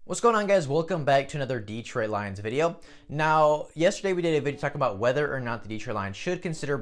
What's going on, guys? Welcome back to another Detroit Lions video. Now, yesterday we did a video talking about whether or not the Detroit Lions should consider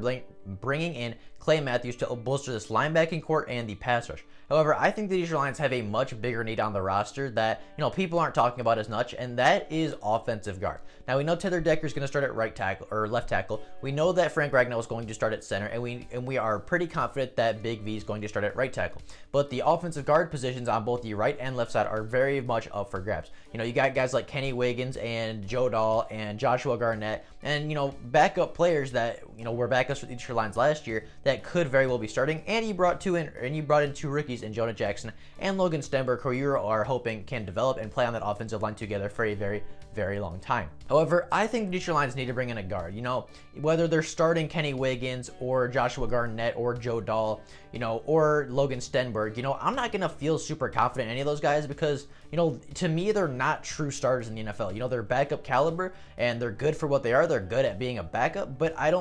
bringing in Clay Matthews to bolster this linebacking core and the pass rush. However, I think the Detroit Lions have a much bigger need on the roster that, people aren't talking about as much, and that is offensive guard. Now, we know Tether Decker is going to start at right tackle or left tackle. We know that Frank Ragnow is going to start at center, and we are pretty confident that Big V is going to start at right tackle. But the offensive guard positions on both the right and left side are very much up for grabs. You got guys like Kenny Wiggins and Joe Dahl and Joshua Garnett and, backup players that, were backups for the Detroit Lions last year that could very well be starting. And you brought in two rookies in Jonah Jackson and Logan Stenberg, who you are hoping can develop and play on that offensive line together for a very, very long time. However, I think the Detroit Lions need to bring in a guard. Whether they're starting Kenny Wiggins or Joshua Garnett or Joe Dahl, or Logan Stenberg, I'm not going to feel super confident in any of those guys because, to me, they're not true starters in the NFL. They're backup caliber and they're good for what they are. They're good at being a backup, but I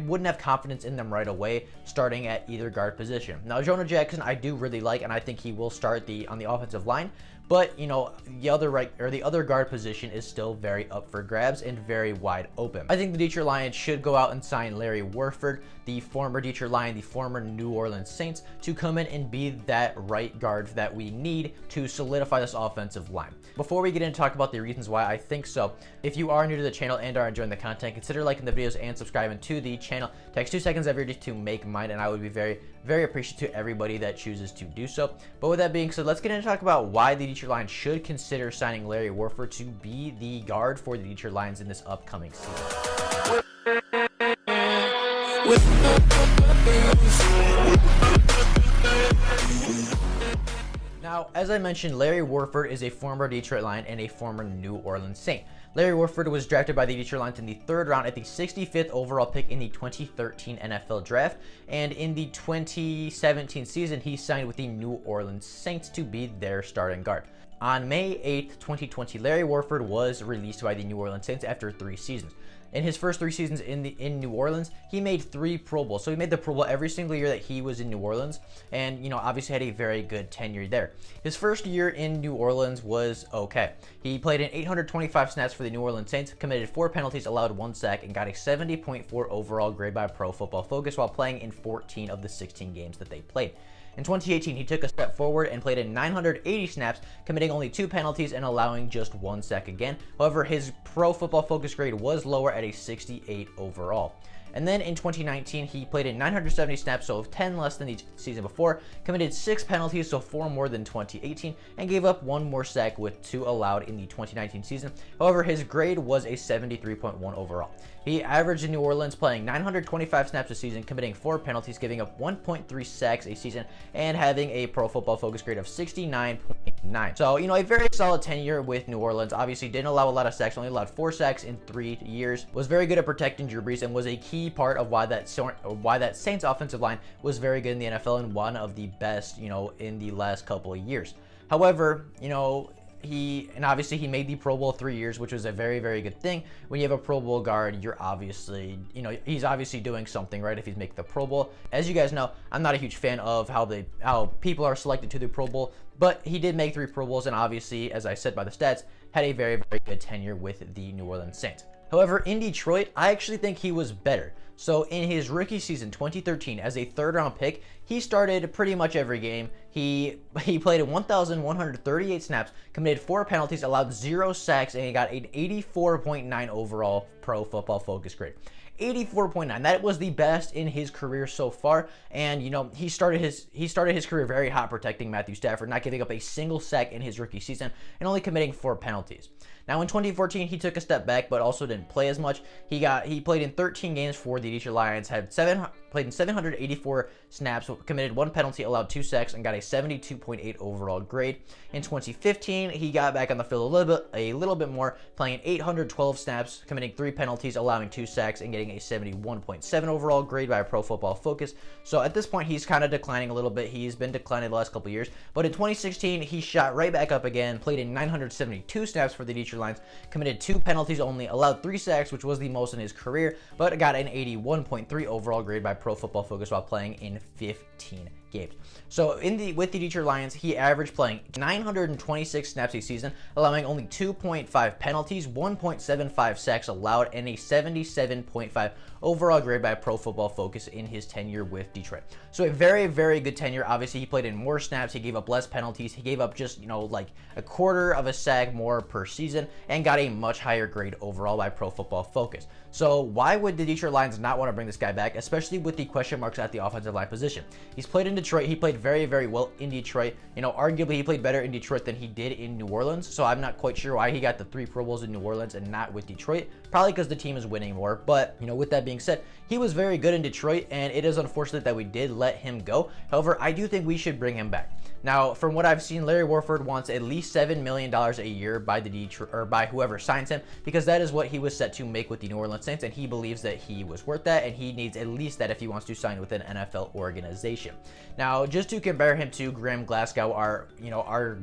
wouldn't have confidence in them right away starting at either guard position. Now, Jonah Jackson, I do really like, and I think he will start on the offensive line. But, the other guard position is still very up for grabs and very wide open. I think the Detroit Lions should go out and sign Larry Warford, the former Detroit Lion, the former New Orleans Saints, to come in and be that right guard that we need to solidify this offensive line. Before we get into talk about the reasons why I think so, if you are new to the channel and are enjoying the content, consider liking the videos and subscribing to the channel. It takes 2 seconds every day to make mine, and I would be very, very appreciative to everybody that chooses to do so. But with that being said, let's get into talk about why the Detroit Lions should consider signing Larry Warford to be the guard for the Detroit Lions in this upcoming season. Now, as I mentioned, Larry Warford is a former Detroit Lion and a former New Orleans Saint. Larry Warford was drafted by the Detroit Lions in the 3rd round at the 65th overall pick in the 2013 NFL Draft, and in the 2017 season, he signed with the New Orleans Saints to be their starting guard. On May 8th, 2020, Larry Warford was released by the New Orleans Saints after 3 seasons. In his first 3 seasons in New Orleans, he made 3 Pro Bowls. So he made the Pro Bowl every single year that he was in New Orleans, and obviously had a very good tenure there. His first year in New Orleans was okay. He played in 825 snaps for the New Orleans Saints, committed 4 penalties, allowed 1 sack, and got a 70.4 overall grade by Pro Football Focus while playing in 14 of the 16 games that they played. In 2018, he took a step forward and played in 980 snaps, committing only 2 penalties and allowing just 1 sack again. However, his Pro Football Focus grade was lower at a 68 overall. And then in 2019, he played in 970 snaps, so 10 less than the season before, committed 6 penalties, so 4 more than 2018, and gave up 1 more sack with 2 allowed in the 2019 season. However, his grade was a 73.1 overall. He averaged in New Orleans playing 925 snaps a season, committing 4 penalties, giving up 1.3 sacks a season, and having a Pro Football Focus grade of 69.9. So, a very solid tenure with New Orleans. Obviously, didn't allow a lot of sacks, only allowed 4 sacks in 3 years. Was very good at protecting Drew Brees and was a key part of why that Saints offensive line was very good in the NFL and one of the best, in the last couple of years. However, he made the Pro Bowl 3 years, which was a very, very good thing. When you have a Pro Bowl guard, you're obviously, he's obviously doing something right if he's making the Pro Bowl. As you guys know, I'm not a huge fan of how people are selected to the Pro Bowl, but he did make 3 Pro Bowls, and obviously, as I said by the stats, had a very, very good tenure with the New Orleans Saints. However, in Detroit, I actually think he was better. So in his rookie season, 2013, as a 3rd round pick, he started pretty much every game. He played in 1,138 snaps, committed 4 penalties, allowed 0 sacks, and he got an 84.9 overall Pro Football Focus grade. 84.9. That was the best in his career so far, and he started his career very hot, protecting Matthew Stafford, not giving up a single sack in his rookie season, and only committing 4 penalties. Now in 2014, he took a step back, but also didn't play as much. He played in 13 games for the Detroit Lions, played in 784 snaps, committed 1 penalty, allowed 2 sacks, and got a 72.8 overall grade. In 2015, he got back on the field a little bit more, playing 812 snaps, committing 3 penalties, allowing 2 sacks, and getting a 71.7 overall grade by Pro Football Focus. So at this point, he's kind of declining a little bit. He's been declining the last couple of years, but in 2016, he shot right back up again, played in 972 snaps for the Detroit Lions, committed 2 penalties only, allowed 3 sacks, which was the most in his career, but got an 81.3 overall grade by Pro Football Focus while playing in 15 games. So with the Detroit Lions, he averaged playing 926 snaps a season, allowing only 2.5 penalties, 1.75 sacks allowed, and a 77.5 overall grade by Pro Football Focus in his tenure with Detroit. So a very, very good tenure. Obviously, he played in more snaps, he gave up less penalties, he gave up just, like a quarter of a sack more per season, and got a much higher grade overall by Pro Football Focus. So why would the Detroit Lions not want to bring this guy back, especially with the question marks at the offensive line position? He's played in Detroit. He played very, very well in Detroit. Arguably he played better in Detroit than he did in New Orleans. So I'm not quite sure why he got the 3 Pro Bowls in New Orleans and not with Detroit. Probably because the team is winning more. But, with that being said, he was very good in Detroit, and it is unfortunate that we did let him go. However, I do think we should bring him back. Now, from what I've seen, Larry Warford wants at least $7 million a year by the Detroit, or by whoever signs him, because that is what he was set to make with the New Orleans Saints, and he believes that he was worth that, and he needs at least that if he wants to sign with an NFL organization. Now, just to compare him to Graham Glasgow, our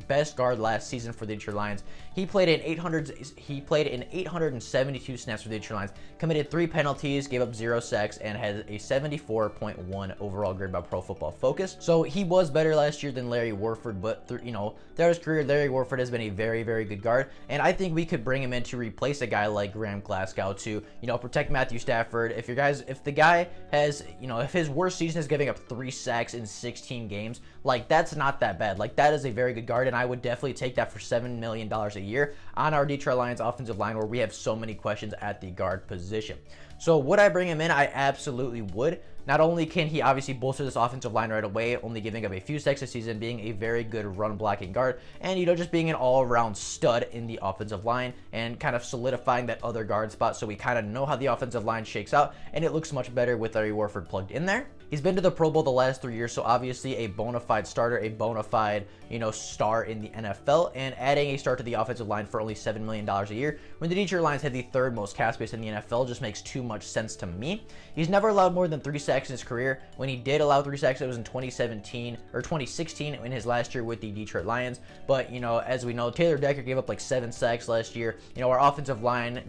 best guard last season for the Detroit Lions, he played in 872 snaps for the Detroit Lions, committed 3 penalties, gave up 0 sacks, and has a 74.1 overall grade by Pro Football Focus. So he was better last year than Larry Warford, but throughout his career, Larry Warford has been a very, very good guard, and I think we could bring him in to replace a guy like Graham Glasgow to, protect Matthew Stafford. If the guy has, if his worst season is giving up 3 sacks in 16 games, that's not that bad. That is a very good guard, and I would definitely take that for $7 million a year on our Detroit Lions offensive line, where we have so many questions at the guard position. So would I bring him in? I absolutely would. Not only can he obviously bolster this offensive line right away, only giving up a few sacks a season, being a very good run blocking guard, and just being an all-around stud in the offensive line and kind of solidifying that other guard spot, so we kind of know how the offensive line shakes out, and it looks much better with Larry Warford plugged in there. He's been to the Pro Bowl the last 3 years, so obviously a bona fide starter, a bona fide, star in the NFL, and adding a start to the offensive line for only $7 million a year when the Detroit Lions had the 3rd most cap space in the NFL just makes too much sense to me. He's never allowed more than 3 sacks in his career. When he did allow 3 sacks, it was in 2016 in his last year with the Detroit Lions. But, as we know, Taylor Decker gave up 7 sacks last year. Our offensive line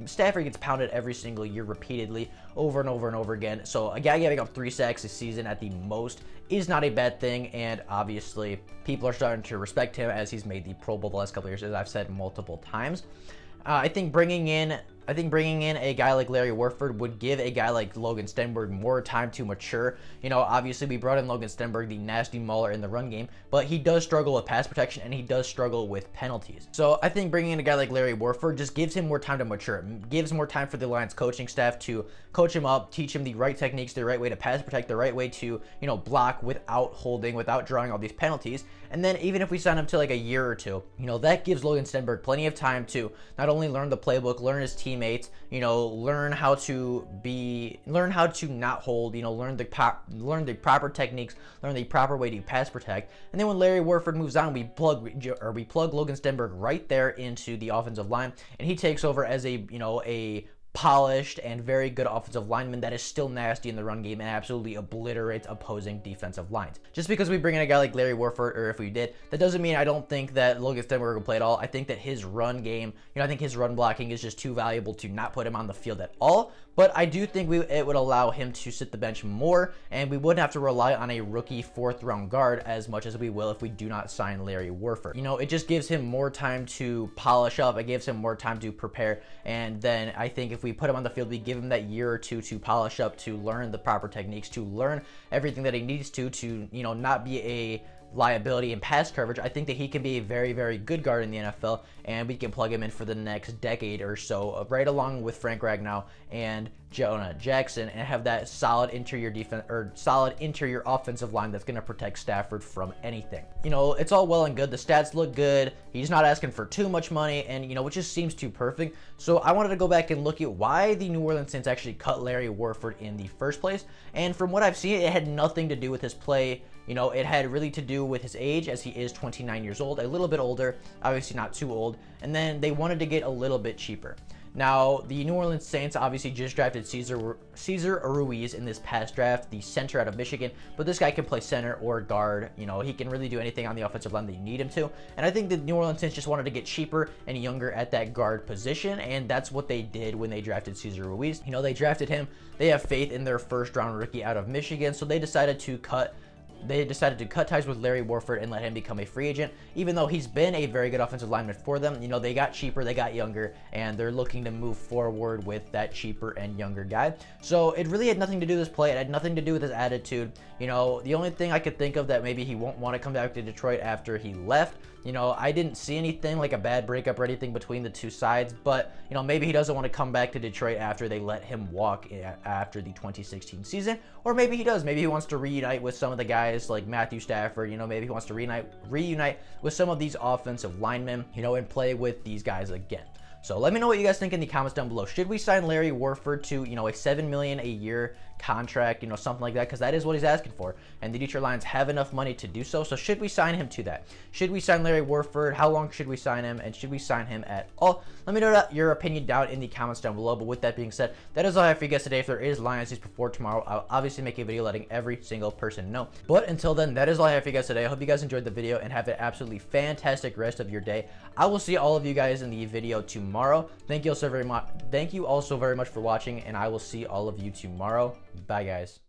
Stafford gets pounded every single year repeatedly over and over and over again. So a guy giving up 3 sacks a season at the most is not a bad thing, and obviously people are starting to respect him as he's made the Pro Bowl the last couple of years, as I've said multiple times. I think bringing in a guy like Larry Warford would give a guy like Logan Stenberg more time to mature. Obviously we brought in Logan Stenberg, the nasty mauler in the run game, but he does struggle with pass protection and he does struggle with penalties. So I think bringing in a guy like Larry Warford just gives him more time to mature. It gives more time for the Lions coaching staff to coach him up, teach him the right techniques, the right way to pass protect, the right way to, block without holding, without drawing all these penalties. And then even if we sign him to a year or two, that gives Logan Stenberg plenty of time to not only learn the playbook, learn his teammates, learn how to not hold, learn the proper techniques, learn the proper way to pass protect. And then when Larry Warford moves on, we plug Logan Stenberg right there into the offensive line, and he takes over as a polished and very good offensive lineman that is still nasty in the run game and absolutely obliterates opposing defensive lines. Just because we bring in a guy like Larry Warford, or if we did, that doesn't mean I don't think that Logan Stenberg will play at all. I think that his run game, I think his run blocking is just too valuable to not put him on the field at all. But I do think it would allow him to sit the bench more, and we wouldn't have to rely on a rookie 4th round guard as much as we will if we do not sign Larry Warford. It just gives him more time to polish up. It gives him more time to prepare, and then I think if we put him on the field, we give him that year or two to polish up, to learn the proper techniques, to learn everything that he needs to not be a liability in pass coverage. I think that he can be a very, very good guard in the NFL, and we can plug him in for the next decade or so, right along with Frank Ragnow and Jonah Jackson, and have that solid interior defense, or solid interior offensive line that's going to protect Stafford from anything. It's all well and good. The stats look good. He's not asking for too much money, and it just seems too perfect. So I wanted to go back and look at why the New Orleans Saints actually cut Larry Warford in the first place. And from what I've seen, it had nothing to do with his play. It had really to do with his age, as he is 29 years old, a little bit older, obviously not too old, and then they wanted to get a little bit cheaper. Now, the New Orleans Saints obviously just drafted Cesar Ruiz in this past draft, the center out of Michigan, but this guy can play center or guard. He can really do anything on the offensive line that you need him to, and I think the New Orleans Saints just wanted to get cheaper and younger at that guard position, and that's what they did when they drafted Cesar Ruiz. They drafted him. They have faith in their 1st round rookie out of Michigan, so they decided to cut they decided to cut ties with Larry Warford and let him become a free agent, even though he's been a very good offensive lineman for them. You know, they got cheaper, they got younger, and they're looking to move forward with that cheaper and younger guy. So it really had nothing to do with his play. It had nothing to do with his attitude. You know, the only thing I could think of that maybe he won't want to come back to Detroit after he left, you know, I didn't see anything like a bad breakup or anything between the two sides, but, you know, maybe he doesn't want to come back to Detroit after they let him walk after the 2016 season, or maybe he does. Maybe he wants to reunite with some of the guys like Matthew Stafford. You know, maybe he wants to reunite with some of these offensive linemen, you know, and play with these guys again. So let me know what you guys think in the comments down below. Should we sign Larry Warford to, you know, a $7 million a year contract, you know, something like that? Because that is what he's asking for, and the Detroit Lions have enough money to do so. So should we sign him to that? Should we sign Larry Warford? How long should we sign him? And should we sign him at all? Let me know your opinion down in the comments down below. But with that being said, that is all I have for you guys today. If there is Lions news before tomorrow, I'll obviously make a video letting every single person know. But until then, that is all I have for you guys today. I hope you guys enjoyed the video and have an absolutely fantastic rest of your day. I will see all of you guys in the video tomorrow. Thank you also very much. Thank you also very much for watching, and I will see all of you tomorrow. Bye, guys.